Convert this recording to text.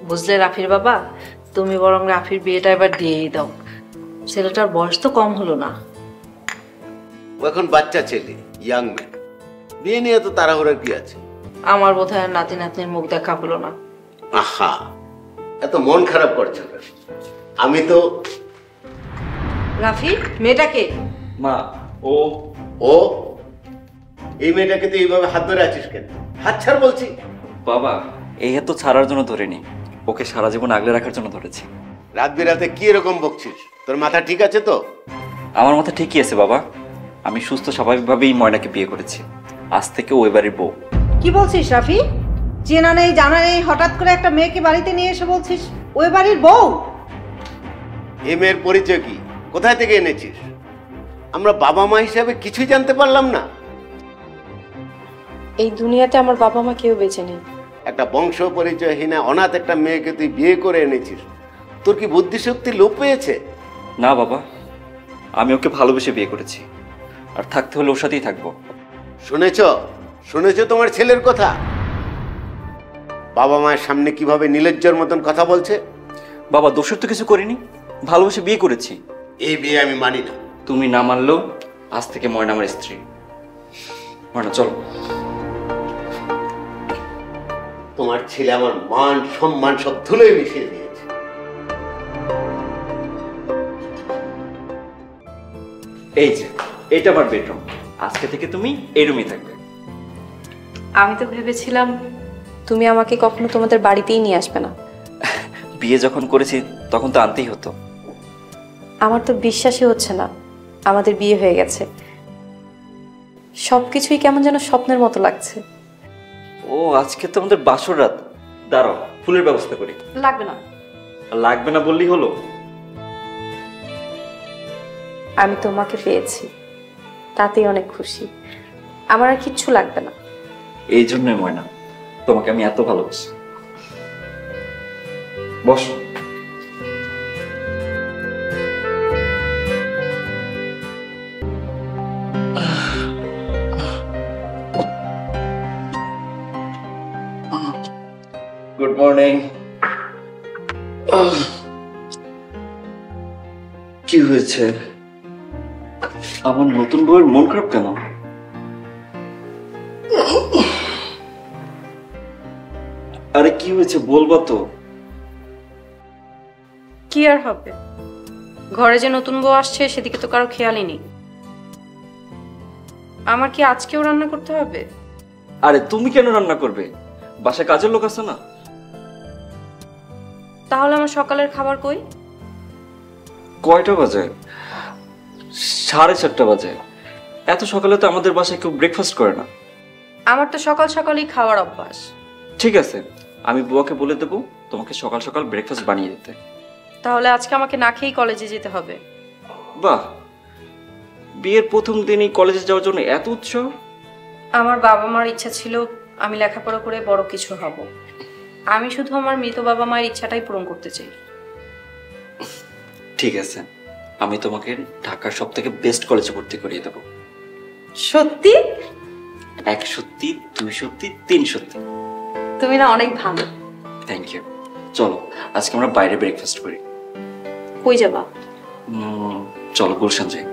বুঝলে রাফির বাবা, তুমি বরং রাফির বিয়েটা এবার দিয়েই দাও। ছেলেটার বয়স তো কম হলো না। ও এখন বাচ্চা ছেলে, ইয়াং ম্যান, বিয়ে নিয়ে তো তাড়াহুড়ার কি আছে? আমার বোধহয় আর নাতি নাতনির মুখ দেখা হলো না। আহা, এত মন খারাপ করছো না। আমি তো রাফি, মেয়েটাকে মা ও ও এই মেয়েটাকে তো এইভাবে হাত ধরে আছিস কেন? হাত ছাড় বলছি। বাবা, এই হাত তো ছাড়ার জন্য ধরিনি, ওকে সারা জীবন আগলে রাখার জন্য ধরেছি। রাত বিরাতে কি এরকম বকছিস? তোর মাথা ঠিক আছে তো? আমার মাথা ঠিকই আছে বাবা। আমি সুস্থ স্বাভাবিকভাবেই ময়নাকে বিয়ে করেছি। আজ থেকে ওই বাড়ির বউ। কি বলছিস রাফি? চেনা নেই জানা নেই হঠাৎ করে একটা মেয়েকে বাড়িতে নিয়ে এসে বলছিস ওই বাড়ির বউ? এই মেয়ের পরিচয় কি? কোথায় থেকে এনেছিস? আমরা বাবা মা হিসাবে কিছুই জানতে পারলাম না। এই দুনিয়াতে আমার বাবা মা কেউ বেঁচে নেই। একটা বংশ পরিচয়হীনা অনাথ একটা মেয়েকে তুই বিয়ে করে এনেছিস। তোর কি বুদ্ধিশক্তি লোপ পেয়েছে? না বাবা, আমি ওকে ভালোবেসে বিয়ে করেছি, আর থাকতে হলে ওর সাথেই থাকবো। শুনেছ? শুনেছ তোমার ছেলের কথা? বাবা মায়ের সামনে কিভাবে নির্লজ্জর মতন কথা বলছে। বাবা, দোষের তো কিছু করিনি, ভালোবেসে বিয়ে করেছি। এই বিয়ে আমি মানি না। তুমি না মানলেও আজ থেকে ময়না আমার স্ত্রী। ময়না চলো। তোমার ছেলে আমার মান সম্মান সব ধুলোয় মিশিয়ে দিয়েছে। এই যে, এটা আমার বেডরুম। আজকে থেকে তুমি এই রুমেই থাকবে। আমি তো ভেবেছিলাম তুমি আমাকে কখনো তোমাদের বাড়িতেই নিয়ে আসবে না। বিয়ে যখন করেছি তখন তো আনতেই হতো। আমার তো বিশ্বাসই হচ্ছে না আমাদের বিয়ে হয়ে গেছে। সবকিছুই কেমন যেন স্বপ্নের মতো লাগছে। ও, আজকে তো আমাদের বাসর রাত। দাঁড়াও, ফুলের ব্যবস্থা করি। লাগবে না। লাগবে না বললেই হলো? আমি তোমাকে পেয়েছি, তাতেই অনেক খুশি। আমার আর কিচ্ছু লাগবে না। এই জন্যই ময়না, তোমাকে আমি এত ভালোবাসি। বসো। Good morning. কি হয়েছে? আমার নতুন বউয়ের মন খারাপ কেন? আরে কি হয়েছে বলবা তো? কি আর হবে, ঘরে যে নতুন বউ আসছে সেদিকে তো কারো খেয়ালই নেই। আমার কি আজকেও রান্না করতে হবে? আরে তুমি কেন রান্না করবে? বাসায় কাজের লোক আছে না? তাহলে আমার সকালের খাবার কই? কয়টা বাজে? 7:30 বাজে। এত সকালে তো আমাদের বাসায় কেউ ব্রেকফাস্ট করে না। আমার তো সকাল সকালই খাওয়ার অভ্যাস। ঠিক আছে, আমি বুয়াকে বলে দেবো তোমাকে সকাল সকাল ব্রেকফাস্ট বানিয়ে দিতে। তাহলে আজকে আমাকে না খেয়েই কলেজে যেতে হবে? বাহ, বিয়ের প্রথম দিনই কলেজে যাওয়ার জন্য এত উৎসাহ? আমার বাবা মার ইচ্ছা ছিল আমি লেখাপড়া করে বড় কিছু হব। আমি শুধু আমার মৃত বাবা মায়ের ইচ্ছাটাই পূরণ করতে চাই। ঠিক আছে, আমি তোমাকে ঢাকার সব থেকে বেস্ট কলেজে ভর্তি করিয়ে দেবো। সত্যি? 1 সত্যি, 2 সত্যি, 3 সত্যি। তুমি না অনেক ভালো। Thank you. চলো আজকে আমরা বাইরে ব্রেকফাস্ট করি। কই যাবা? চলো গুলশান যাই।